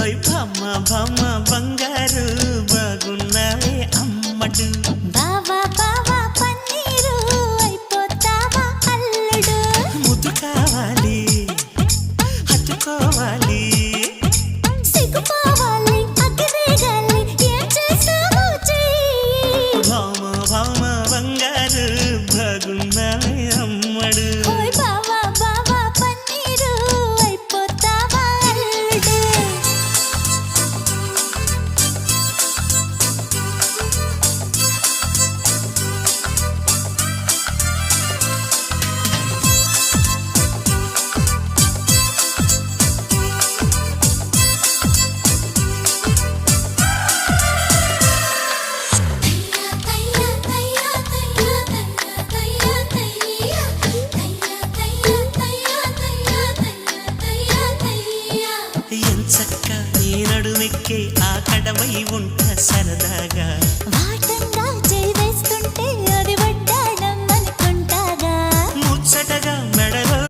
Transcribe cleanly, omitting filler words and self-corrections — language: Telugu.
హై భామ భామ బంగారు బాగున్నావే అమ్మడు బావా బావా పన్నీరు అయిపోతావా అల్లుడు ముద్దు కావాలి హత్తుకోవాలి సిగ్గుపోవాలి అగ్గిరేగాలి ఏం చేస్తావో చెయ్యి భామ భామ బంగారు బాగున్నావే అమ్మడు ఓయ్ బావా బావా పన్నీరు అయిపోతావా అల్లుడు ఎంచక్క నీ నడుమెక్కే ఆ కడవై ఉంట సరదాగా